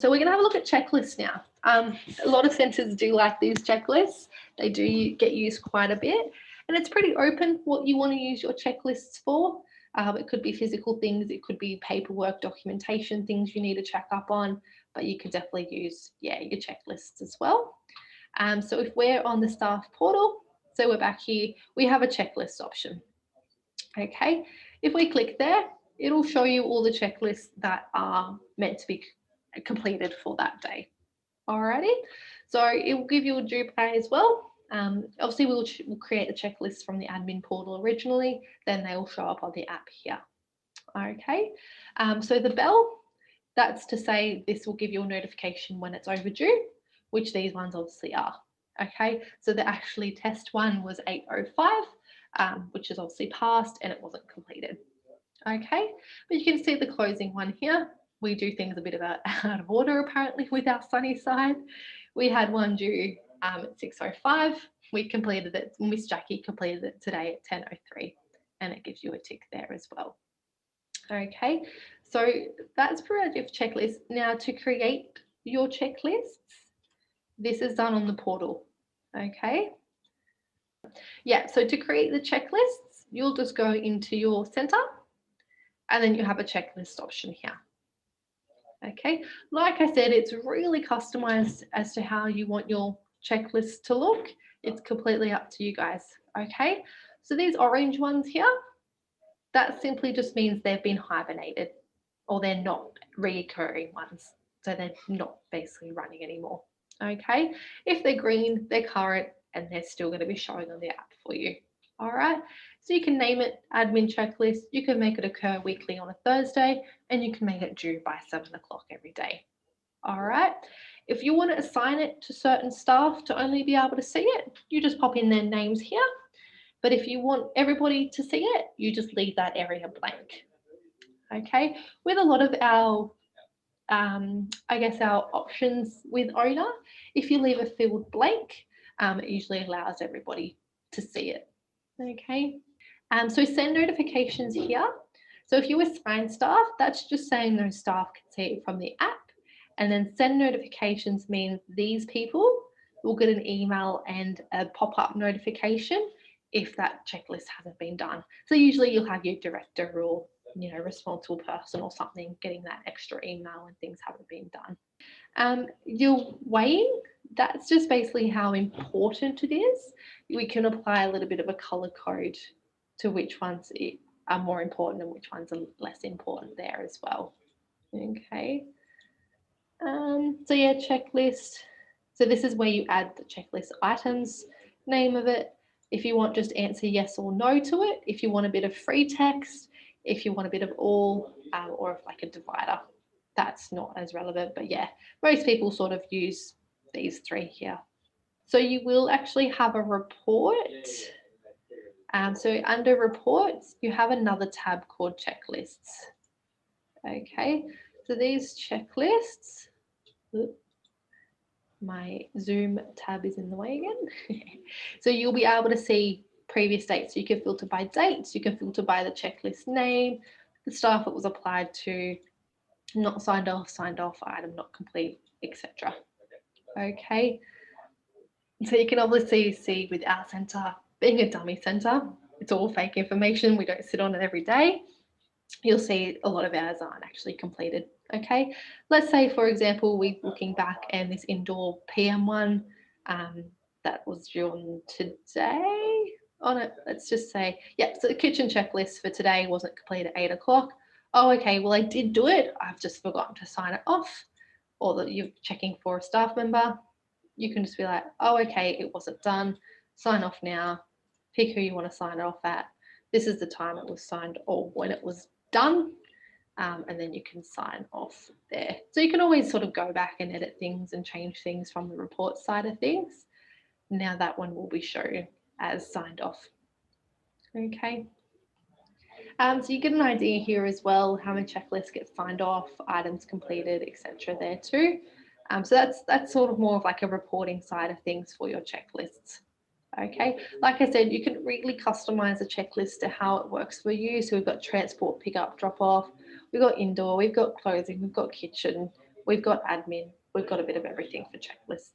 So we're going to have a look at checklists now. A lot of centres do like these checklists. They do get used quite a bit, and it's pretty open what you want to use your checklists for. It could be physical things, it could be paperwork, documentation, things you need to check up on, but you could definitely use, yeah, your checklists as well. So if we're on the staff portal, so we're back here, we have a checklist option. Okay, if we click there, it'll show you all the checklists that are meant to be completed for that day. Alrighty, so it will give you a due pay as well. Obviously, we'll create the checklist from the admin portal originally, then they will show up on the app here. Okay, so the bell, that's to say this will give you a notification when it's overdue, which these ones obviously are. Okay, so the actually test one was 8:05, which is obviously passed and it wasn't completed. Okay, but you can see the closing one here. We do things a bit out of order apparently with our sunny side. We had one due at 6:05. We completed it, Miss Jackie completed it today at 10:03, and it gives you a tick there as well. Okay, so that's for our checklist. Now to create your checklists, this is done on the portal. Okay, yeah, so to create the checklists, you'll just go into your centre and then you have a checklist option here. Okay, like I said, it's really customized as to how you want your checklist to look. It's completely up to you guys. Okay, so these orange ones here, that simply just means they've been hibernated or they're not reoccurring ones. So they're not basically running anymore. Okay, if they're green, they're current and they're still going to be showing on the app for you. All right, so you can name it admin checklist, you can make it occur weekly on a Thursday, and you can make it due by 7 o'clock every day. All right, if you want to assign it to certain staff to only be able to see it, you just pop in their names here. But if you want everybody to see it, you just leave that area blank. Okay, with a lot of our I guess our options with OWNA, if you leave a field blank, it usually allows everybody to see it. Okay, so send notifications here. So if you assign staff, that's just saying those staff can see it from the app. And then send notifications means these people will get an email and a pop-up notification if that checklist hasn't been done. So usually you'll have your director or responsible person or something getting that extra email when things haven't been done. Your weighing, that's just basically how important it is. We can apply a little bit of a color code to which ones are more important and which ones are less important there as well. Okay. So yeah, checklist. So this is where you add the checklist items, name of it. If you want, just answer yes or no to it. If you want a bit of free text, if you want a bit of all, or if like a divider, that's not as relevant. But yeah, most people sort of use these three here. So you will actually have a report. So under reports, you have another tab called checklists. Okay, so these checklists, my Zoom tab is in the way again. So you'll be able to see previous dates. So you can filter by dates, you can filter by the checklist name, the staff it was applied to, not signed off, item not complete, etc. Okay, so you can obviously see with our centre, being a dummy centre, it's all fake information. We don't sit on it every day. You'll see a lot of ours aren't actually completed. Okay, let's say for example we're looking back and this indoor PM one that was due on today on it, let's just say, yeah, so the kitchen checklist for today wasn't completed at 8 o'clock. Oh, okay, well I did do it, I've just forgotten to sign it off, or that you're checking for a staff member. You can just be like, oh, okay, it wasn't done, sign off now, pick who you want to sign it off at. This is the time it was signed or when it was done, and then you can sign off there. So you can always sort of go back and edit things and change things from the report side of things. Now that one will be shown as signed off. Okay. So you get an idea here as well how many checklists get signed off, items completed, etc. there too. So that's sort of more of like a reporting side of things for your checklists. Okay, like I said, you can really customize the checklist to how it works for you. So we've got transport, pick up, drop off, we've got indoor, we've got clothing, we've got kitchen, we've got admin, we've got a bit of everything for checklists.